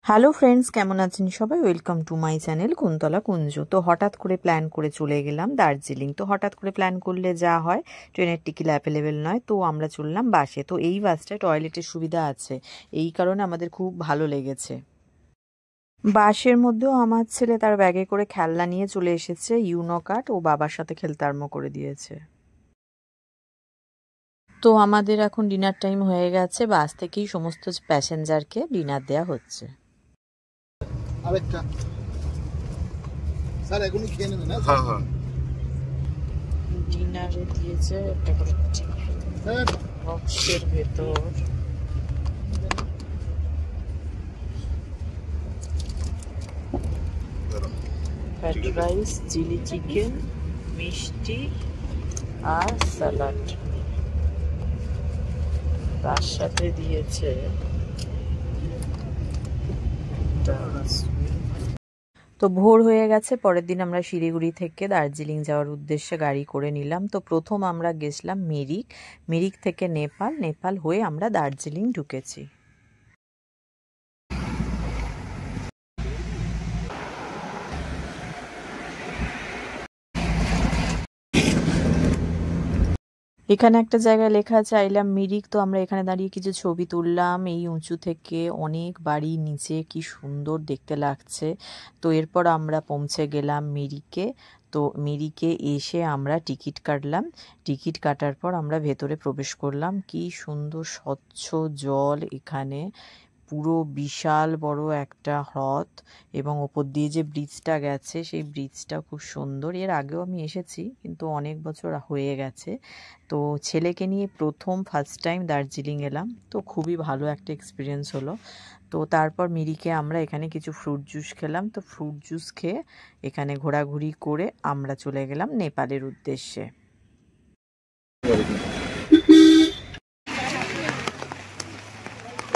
Hello friends, কেমন আছেন সবাই? Welcome to my channel Kuntala Kunja. তো হঠাৎ করে প্ল্যান করে চলে গেলাম দার্জিলিং। তো হঠাৎ করে প্ল্যান করলে যা হয়, ট্রেনের টিকিট অ্যাভেলেবেল নয়, তো আমরা চললাম বাসে। তো এই বাসটায় টয়লেটের সুবিধা আছে, এই কারণে আমাদের খুব ভালো লেগেছে। বাসের মধ্যেও আমার ছেলে তার ব্যাগে করে খেলনা নিয়ে চলে এসেছে, ইউনো কার্ড ও বাবার সাথে খেলতে আরম্ভ করে দিয়েছে। তো আমাদের এখন ডিনার টাইম হয়ে গেছে, বাস থেকেই সমস্ত প্যাসেঞ্জারকে ডিনার দেওয়া হচ্ছে। আরেকটা স্যার এখনই খেয়ে নেবেন। হ্যাঁ হ্যাঁ, ডিনারে দিয়েছে একটা করে বক্সের ভেতর ফ্রাইড রাইস, চিলি চিকেন, মিষ্টি আর স্যালাড। তার সাথে দিয়েছে তো ভোর হয়ে গেছে। পরের দিন আমরা শিলিগুড়ি থেকে দার্জিলিং যাওয়ার উদ্দেশ্যে গাড়ি করে নিলাম। তো প্রথম আমরা গেছিলাম মিরিক, মিরিক থেকে নেপাল, নেপাল হয়ে আমরা দার্জিলিং ঢুকেছি। এখানে একটা জায়গায় লেখা আছে আই লাভ মিরিক। তো আমরা এখানে দাঁড়িয়ে কিছু ছবি তুললাম। এই উঁচু থেকে অনেক বাড়ি নিচে, কি সুন্দর দেখতে লাগছে। তো এরপর আমরা পৌঁছে গেলাম মিরিকে। তো মিরিকে এসে আমরা টিকিট কাটলাম। টিকিট কাটার পর আমরা ভেতরে প্রবেশ করলাম। কি সুন্দর স্বচ্ছ জল এখানে, পুরো বিশাল বড় একটা হ্রদ, এবং ওপর দিয়ে যে ব্রিজটা গেছে সেই ব্রিজটা খুব সুন্দর। এর আগেও আমি এসেছি, কিন্তু অনেক বছর হয়ে গেছে। তো ছেলেকে নিয়ে ফার্স্ট টাইম দার্জিলিং এলাম, তো খুবই ভালো একটা এক্সপিরিয়েন্স হলো। তো তারপর মিরিকে আমরা এখানে কিছু ফ্রুট জুস খেলাম। তো ফ্রুট জুস খেয়ে এখানে ঘোরাঘুরি করে আমরা চলে গেলাম নেপালের উদ্দেশ্যে।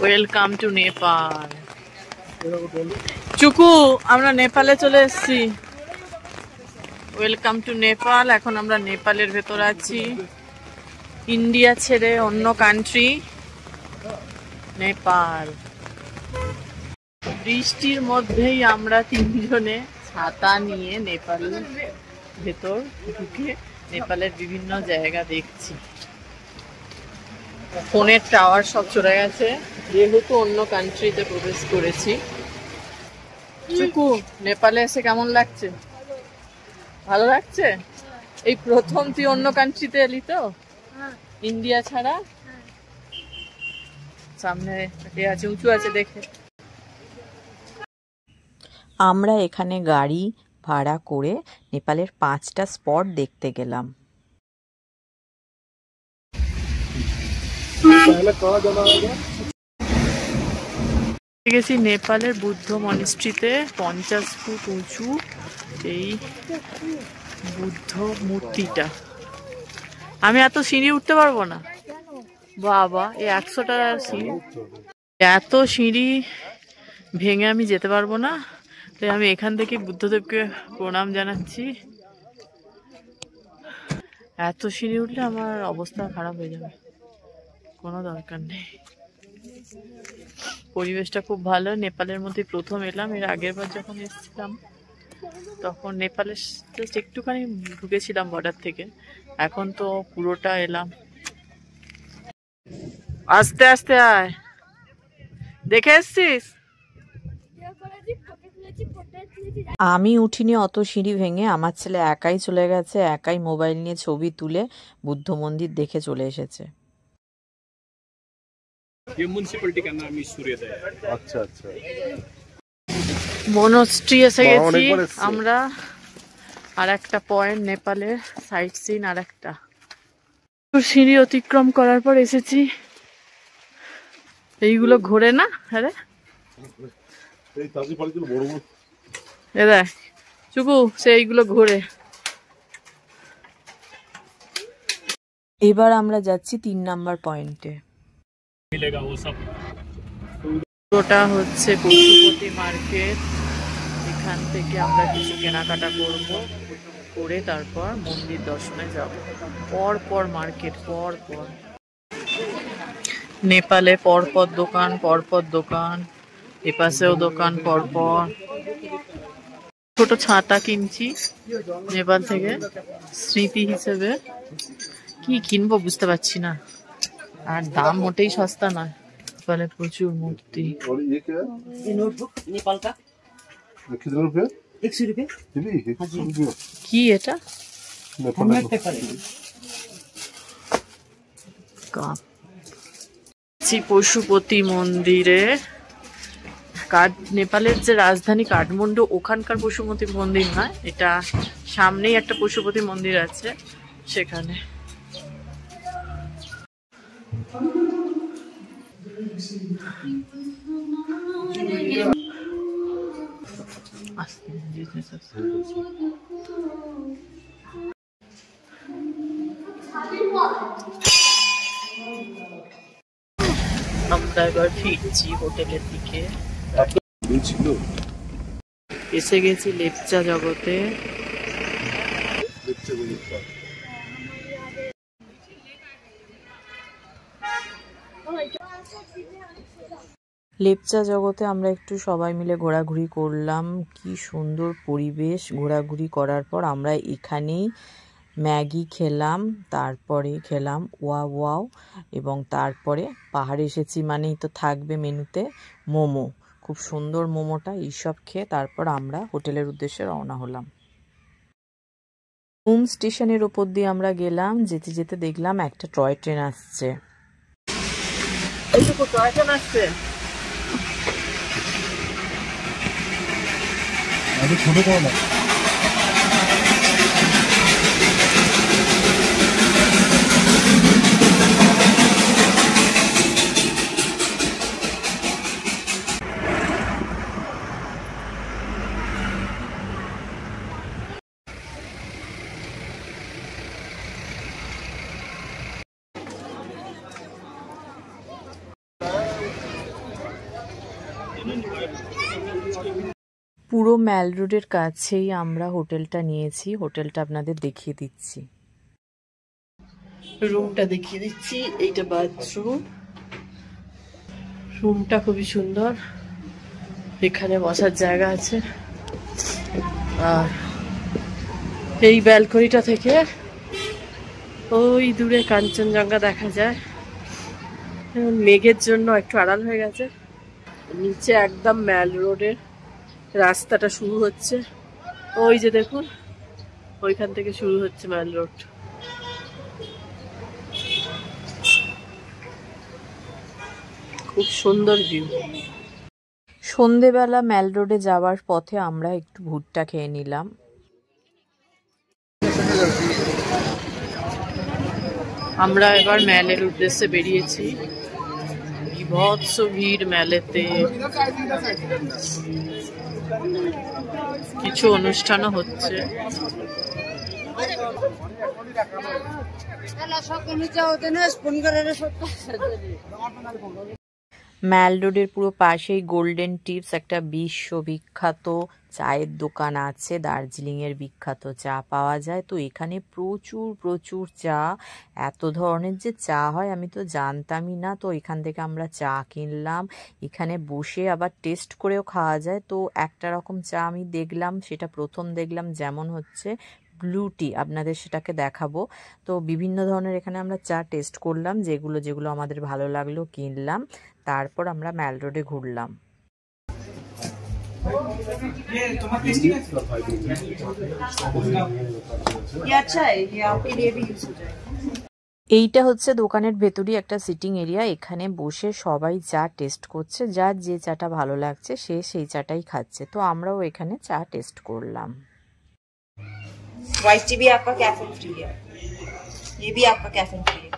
Welcome to Nepal. চুকু, আমরা নেপালে চলে এসেছি। Welcome to Nepal. এখন আমরা নেপালের ভেতর আছি, ইন্ডিয়া ছেড়ে অন্য কান্ট্রি নেপাল। বৃষ্টির মধ্যেই আমরা তিনজনে ছাতা নিয়ে নেপালের ভেতর ঢুকে নেপালের বিভিন্ন জায়গা দেখছি। ফোনের টাওয়ার সব চলে গেছে, যেহেতু অন্য কান্ট্রিতে প্রবেশ করেছি। চুকু, নেপালে এসে কেমন লাগছে? ভালো লাগছে? এই প্রথম তুই অন্য কান্ট্রিতে এলি তো, ইন্ডিয়া ছাড়া? সামনে আছে, উঁচু আছে দেখে। আমরা এখানে গাড়ি ভাড়া করে নেপালের 5টা স্পট দেখতে গেলাম। গেছি নেপালের বুদ্ধ মনিস্ট্রিতে, 50 ফুট উঁচু এই বুদ্ধ মূর্তিটা। আমি এত সিঁড়ি উঠতে পারবো না বাবা, এই 100টা সিঁড়ি, এত সিঁড়ি ভেঙে আমি যেতে পারবো না। তাই আমি এখান থেকে বুদ্ধদেবকে প্রণাম জানাচ্ছি। এত সিঁড়ি উঠলে আমার অবস্থা খারাপ হয়ে যাবে, কোনো দরকার নেই। পরিবেশটা খুব ভালো। নেপালের মধ্যে প্রথম এলাম, এর আগের বার যখন এসেছিলাম তখন নেপালের জাস্ট একটুখানি ঢুকেছিলাম বর্ডার থেকে, এখন তো পুরোটা এলাম। আস্তে আস্তে আয়, দেখে এসছিস? আমি উঠিনি অত সিঁড়ি ভেঙে, আমার ছেলে একাই চলে গেছে, একাই মোবাইল নিয়ে ছবি তুলে বুদ্ধ মন্দির দেখে চলে এসেছে। আচ্ছা আচ্ছা, মনস্ট্রি এসে গেছি আমরা। আর একটা পয়েন্ট নেপালের সাইট সিন, আর একটা সিঁড়ি অতিক্রম করার পর এসেছি। এইগুলো ঘোরে না? আরে দেখ চুকু, সেইগুলো ঘোরে। এবার আমরা যাচ্ছি 3 নাম্বার পয়েন্টে। ওটা হচ্ছে পশুপতি মার্কেট। এখান থেকে আমরা কিছু কেনাকাটা করব, করে তারপর মন্দির দর্শনে যাব। পর মার্কেট, পর নেপালে পরপর দোকান, এপাশেও দোকান পরপর। ছোট ছাতা কিনছি নেপাল থেকে স্মৃতি হিসেবে। কি কিনবো বুঝতে পারছি না, আর দাম মোটেই সস্তা নয়। নেপালে প্রচুর মূর্তি। কি এটা? পশুপতি মন্দিরে, নেপালের যে রাজধানী কাঠমান্ডু ওখানকার পশুপতি মন্দির নয়, এটা সামনেই একটা পশুপতি মন্দির আছে সেখানে। আমরা এবার ফিরছি হোটেলের দিকে। এসে গেছি লেপচা জগতে। লেপচা জগতে আমরা একটু সবাই মিলে ঘোরাঘুরি করলাম। কি সুন্দর পরিবেশ। ঘোরাঘুরি করার পর আমরা এখানেই ম্যাগি খেলাম, তারপরে খেলাম ওয়াও ওয়াও, এবং তারপরে পাহাড়ে এসেছি মানেই তো থাকবে মেনুতে মোমো। খুব সুন্দর মোমোটা। এইসব খেয়ে তারপর আমরা হোটেলের উদ্দেশ্যে রওনা হলাম। হোম স্টেশনের ওপর দিয়ে আমরা গেলাম। যেতে যেতে দেখলাম একটা টয় ট্রেন আসছে। এইটুকু টয় ট্রেন আসছে। ছোট না পুরো ম্যাল রোডের কাছেই আমরা হোটেলটা নিয়েছি। হোটেলটা আপনাদের দেখিয়ে দিচ্ছি, রুমটা দেখিয়ে দিচ্ছি। এইটা বাথরুম। রুমটা খুবই সুন্দর। এখানে বসার জায়গা আছে, আর এই ব্যালকনিটা থেকে ওই দূরে কাঞ্চনজঙ্ঘা দেখা যায়। মেঘের জন্য একটু আড়াল হয়ে গেছে। নিচে একদম ম্যাল রোডের রাস্তাটা শুরু হচ্ছে। ওই যে দেখুন, ওইখান থেকে শুরু হচ্ছে ম্যাল রোড। খুব সুন্দর ভিউ। সন্ধেবেলা ম্যাল রোডে যাওয়ার পথে আমরা একটু ভুট্টা খেয়ে নিলাম। আমরা এবার ম্যালের উদ্দেশ্যে বেরিয়েছি। বিভৎস ভিড় ম্যালেতে। কিছু অনুষ্ঠানও হচ্ছে। ম্যাল রোডের পুরো পাশেই গোল্ডেন টিপস একটা বিশ্ববিখ্যাত চায়ের দোকান আছে। দার্জিলিং এর বিখ্যাত চা পাওয়া যায়। তো এখানে প্রচুর প্রচুর চা। এত ধরনের যে চা হয় আমি তো জানতামই না। তো এখান থেকে আমরা চা কিনলাম। এখানে বসে আবার টেস্ট করেও খাওয়া যায়। তো একটা রকম চা আমি দেখলাম, সেটা প্রথম দেখলাম, যেমন হচ্ছে ব্লু টি। আপনাদের সেটাকে দেখাবো। তো বিভিন্ন ধরনের এখানে আমরা চা টেস্ট করলাম, যেগুলো যেগুলো আমাদের ভালো লাগলো কিনলাম। তারপর আমরা ম্যাল রোডে ঘুরলাম। এইটা হচ্ছে দোকানের ভেতরই একটা সিটিং এরিয়া। এখানে বসে সবাই চা টেস্ট করছে। যার যে চাটা ভালো লাগছে সে সেই চাটাই খাচ্ছে। তো আমরাও এখানে চা টেস্ট করলাম। व्हाइट टी भी आपका कैफीन फ्री है, ये भी आपका कैफीन फ्री है।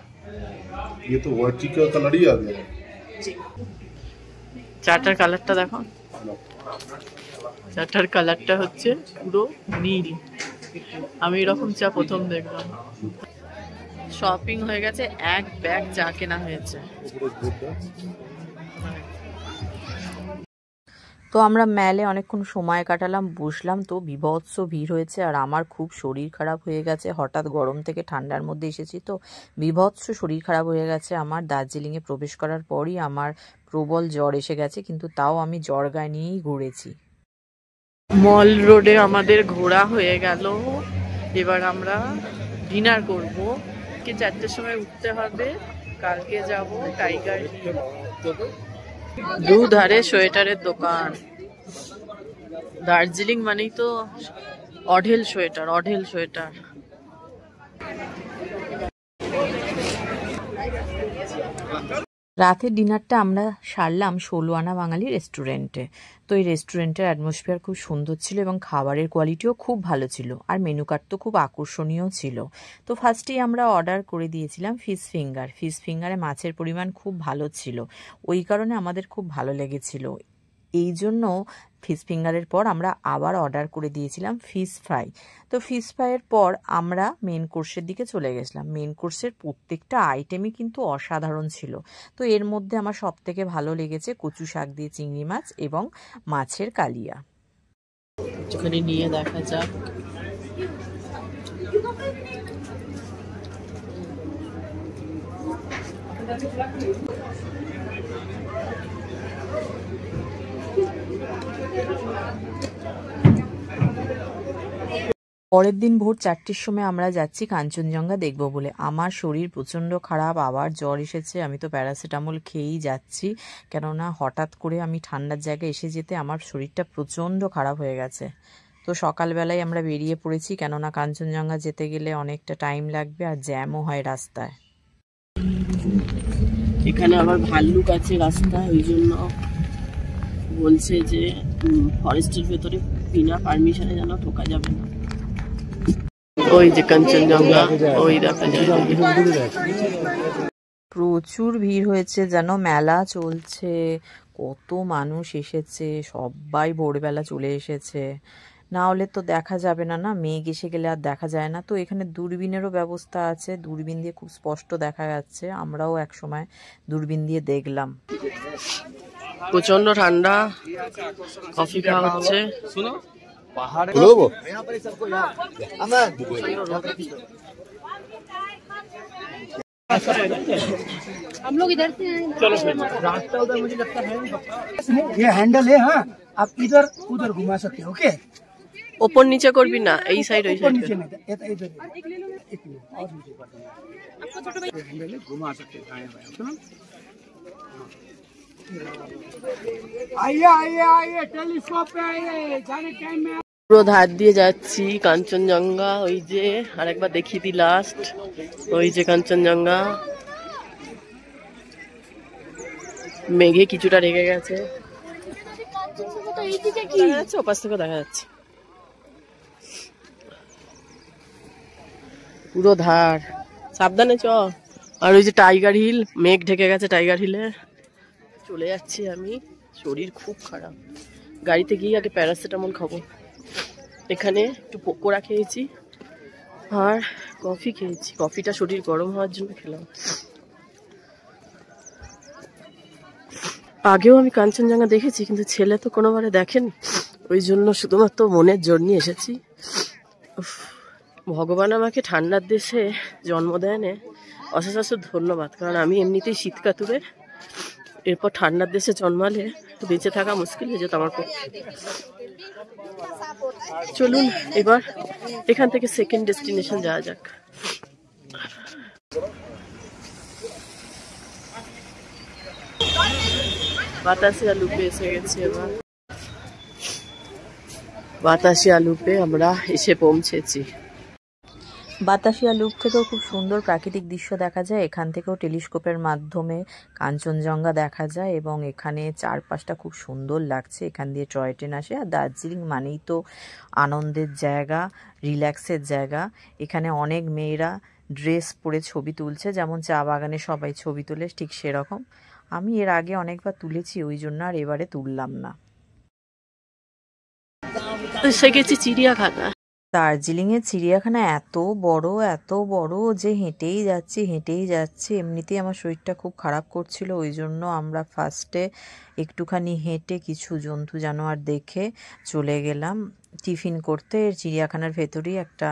ये तो व्हाइट टी का कलर ही आ गया। চাটার কালারটা দেখো। চাটার কালারটা হচ্ছে পুরো নীল। আমি এরকম চা প্রথম দেখলাম। শপিং হয়ে গেছে, এক ব্যাগ চা কেনা হয়েছে। তো আমরা ম্যালে অনেকক্ষণ সময় কাটালাম, বসলাম। তো বিভৎস ভিড় হয়েছে, আর আমার খুব শরীর খারাপ হয়ে গেছে। হঠাৎ গরম থেকে ঠান্ডার মধ্যে এসেছি, তো বিভৎস শরীর খারাপ হয়ে গেছে আমার। দার্জিলিংয়ে প্রবেশ করার পরই আমার প্রবল জ্বর এসে গেছে, কিন্তু তাও আমি জ্বর গায়ে নিয়েই ঘুরেছি। মল রোডে আমাদের ঘোরা হয়ে গেল। এবার আমরা ডিনার করব। কি 4টের সময় উঠতে হবে। কালকে যাব টাইগার হিল। দুধারে সোয়েটারের দোকান। দার্জিলিং মানেই তো অঢেল সোয়েটার, অঢেল সোয়েটার। রাতের ডিনারটা আমরা সারলাম 16 আনা বাঙালি রেস্টুরেন্টে। তো এই রেস্টুরেন্টের অ্যাটমসফিয়ার খুব সুন্দর ছিল এবং খাবারের কোয়ালিটিও খুব ভালো ছিল, আর মেনু কার্ড তো খুব আকর্ষণীয় ছিল। তো ফার্স্টেই আমরা অর্ডার করে দিয়েছিলাম ফিশ ফিঙ্গার। ফিশ ফিঙ্গারে মাছের পরিমাণ খুব ভালো ছিল, ওই কারণে আমাদের খুব ভালো লেগেছিল। এই জন্য ফিশ ফিঙ্গারের পর আমরা আবার অর্ডার করে দিয়েছিলাম ফিশ ফ্রাই। তো ফিশ ফ্রাইয়ের পর আমরা মেন কোর্সের দিকে চলে গেছিলাম। মেন কোর্সের প্রত্যেকটা আইটেমই কিন্তু অসাধারণ ছিল। তো এর মধ্যে আমার সবথেকে ভালো লেগেছে কচু শাক দিয়ে চিংড়ি মাছ এবং মাছের কালিয়া। একটুখানি নিয়ে দেখা যাক। পরের দিন ভোর 4টের সময় আমরা যাচ্ছি কাঞ্চনজঙ্ঘা দেখব বলে। আমার শরীর প্রচণ্ড খারাপ, আবার জ্বর এসেছে। আমি তো প্যারাসিটামল খেয়েই যাচ্ছি, কেননা হঠাৎ করে আমি ঠান্ডার জায়গায় এসে যেতে আমার শরীরটা প্রচণ্ড খারাপ হয়ে গেছে। তো সকালবেলায় আমরা বেরিয়ে পড়েছি, কেননা কাঞ্চনজঙ্ঘা যেতে গেলে অনেকটা টাইম লাগবে আর জ্যামও হয় রাস্তায়। এখানে আবার ভাল্লুক আছে রাস্তায়, ওই জন্য বলছে যে ফরেস্টের ভেতরে বিনা পারমিশনে যেন ঢোকা যাবে না। ওই যে কাঞ্চনজঙ্ঘা, ওই দেখা যায়। প্রচুর ভিড় হয়েছে, যেন মেলা চলছে। কত মানুষ এসেছে, সবাই ভোরবেলা চলে এসেছে, না হলে তো দেখা যাবে না। না, মেঘ এসে গেলে আর দেখা যায় না। তো এখানে দূরবীনেরও ব্যবস্থা আছে, দূরবীন দিয়ে খুব স্পষ্ট দেখা যাচ্ছে। আমরাও এক সময় দূরবীন দিয়ে দেখলাম। প্রচন্ড ঠান্ডা, কফি খাওয়া হচ্ছে। हम लोग इधर से रास्ता उधर मुझे लगता है ये हैंडल है। हाँ, आप इधर उधर घुमा सकते हो। ओके, ওপর নিচে করবি না, এই সাইড ওই সাইড। नीचे नहीं इधर इधर एक मिनट और नीचे कर देना। हैंडल है, घुमा सकते हैं। आइए आइए आइए, टेलीस्कोप पे आइए, जाने टाइम में। পুরো ধার দিয়ে যাচ্ছি কাঞ্চনজঙ্ঘা। ওই যে আরেকবার দেখিয়ে দি লাস্ট, ওই যে কাঞ্চনজঙ্ঘা। মেঘে কিছুটা ঢেকে গেছে, দেখা যাচ্ছে ওপাশ থেকে দেখা যাচ্ছে পুরো ধার। সাবধানে চ। আর ওই যে টাইগার হিল, মেঘ ঢেকে গেছে টাইগার হিলে। চলে যাচ্ছি আমি, শরীর খুব খারাপ। গাড়িতে গিয়ে আগে প্যারাসিটামল খাবো। এখানে একটু পকোড়া খেয়েছি আর কফি খেয়েছি। কফিটা শরীর গরম হওয়ার জন্য খেলাম। আগেও আমি কাঞ্চনজঙ্ঘা দেখেছি, কিন্তু ছেলে তো কোনোবারে দেখেনি, ওই জন্য শুধুমাত্র মনের জোর নিয়ে এসেছি। ভগবান আমাকে ঠান্ডার দেশে জন্ম দেয়নে অশেষ অশেষ ধন্যবাদ, কারণ আমি এমনিতেই শীতকাতুরে। এরপর ঠান্ডার দেশে জন্মালে বেঁচে থাকা মুশকিল হয়ে যেত আমার পক্ষে। চলুন এবার এখান থেকে সেকেন্ড ডেস্টিনেশন যাওয়া যাক। বাতাসিয়া লুপে এসে গেছি। এবার বাতাসিয়া লুপে আমরা এসে পৌঁছেছি। বাতাসিয়া লুপ থেকেও খুব সুন্দর প্রাকৃতিক দৃশ্য দেখা যায়। এখান থেকেও টেলিস্কোপের মাধ্যমে কাঞ্চনজঙ্ঘা দেখা যায় এবং এখানে চারপাশটা খুব সুন্দর লাগছে। এখান দিয়ে টয় ট্রেন আসে। আর দার্জিলিং মানেই তো আনন্দের জায়গা, রিল্যাক্সের জায়গা। এখানে অনেক মেয়েরা ড্রেস পরে ছবি তুলছে, যেমন চা বাগানে সবাই ছবি তোলে ঠিক সেরকম। আমি এর আগে অনেকবার তুলেছি, ওই জন্য আর এবারে তুললাম না। এসে গেছি চিড়িয়াখানা। দার্জিলিংয়ের চিড়িয়াখানা এত বড় যে হেঁটেই যাচ্ছি। এমনিতেই আমার শরীরটা খুব খারাপ করছিল, ওই জন্য আমরা ফার্স্টে একটুখানি হেঁটে কিছু জন্তু জানোয়ার দেখে চলে গেলাম টিফিন করতে। চিড়িয়াখানার ভেতরেই একটা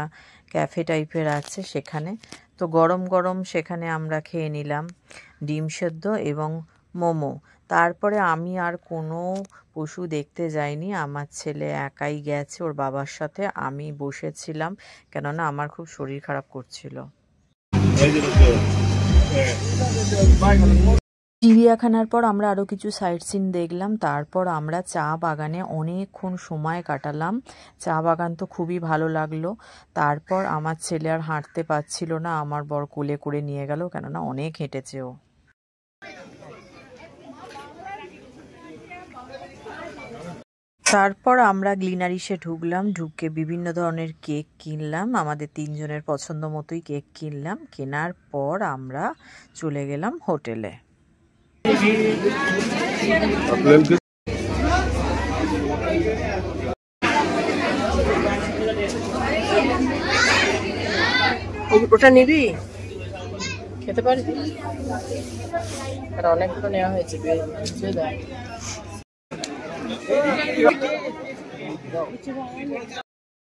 ক্যাফে টাইপের আছে সেখানে। তো গরম গরম সেখানে আমরা খেয়ে নিলাম ডিম সেদ্ধ এবং মোমো। তারপরে আমি আর কোনো পশু দেখতে যাইনি, আমার ছেলে একাই গেছে ওর বাবার সাথে, আমি বসেছিলাম কেননা আমার খুব শরীর খারাপ করছিল। চিড়িয়াখানার পর আমরা আরও কিছু সাইট সিন দেখলাম, তারপর আমরা চা বাগানে অনেকক্ষণ সময় কাটালাম। চা বাগান তো খুবই ভালো লাগলো। তারপর আমার ছেলে আর হাঁটতে পারছিল না, আমার বর কোলে করে নিয়ে গেল, কেননা অনেক হেঁটেছে ও। তারপর আমরা গ্লিনারিসে ঢুকলাম, ঢুকে বিভিন্ন ধরনের কেক কিনলাম, আমাদের 3 জনের পছন্দ মতোই কেক কিনলাম। কেনার পর আমরা চলে গেলাম হোটেলে। ওটা নিবি, খেতে পারবি? আর অনেকগুলো নেওয়া হয়েছে।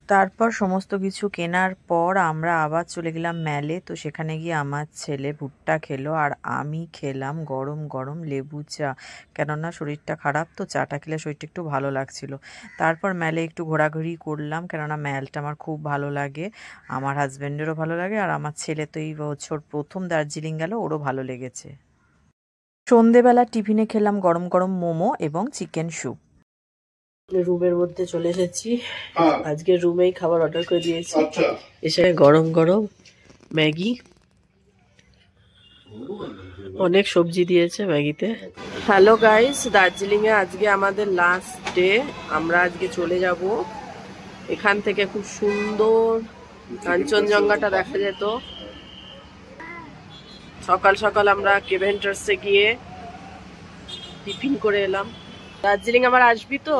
তারপর সমস্ত কিছু কেনার পর আমরা আবার চলে গেলাম ম্যালে। তো সেখানে গিয়ে আমার ছেলে ভুট্টা খেলো আর আমি খেলাম গরম গরম লেবু চা, কেননা শরীরটা খারাপ, তো চাটা খেলে শরীরটা একটু ভালো লাগছিল। তারপর ম্যালে একটু ঘোরাঘুরি করলাম, কেননা ম্যালটা আমার খুব ভালো লাগে, আমার হাজব্যান্ডেরও ভালো লাগে, আর আমার ছেলে তো এই বছর প্রথম দার্জিলিং গেল, ওরও ভালো লেগেছে। সন্ধেবেলা টিফিনে খেলাম গরম গরম মোমো এবং চিকেন স্যুপ। রুমের মধ্যে চলে এসেছি, আজকে রুমেই খাবার অর্ডার করে দিয়েছি। এসে গরম গরম ম্যাগি, অনেক সবজি দিয়েছে ম্যাগিতে। হ্যালো গাইস, দার্জিলিং এ আজকে আমাদের লাস্ট ডে। আমরা আজকে চলে যাব। এখান থেকে খুব সুন্দর কাঞ্চনজঙ্ঘাটা দেখা যেত। সকাল সকাল আমরা কেভেন্টার্সে গিয়ে টিফিন করে এলাম। দার্জিলিং আবার আসবি তো?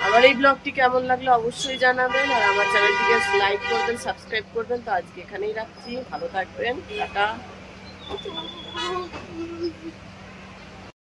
আমার এই ব্লগটি কেমন লাগলো অবশ্যই জানাবেন, আর আমার চ্যানেলটিকে লাইক করবেন, সাবস্ক্রাইব করবেন। তো আজকে এখানেই রাখছি, ভালো থাকবেন, টাটা।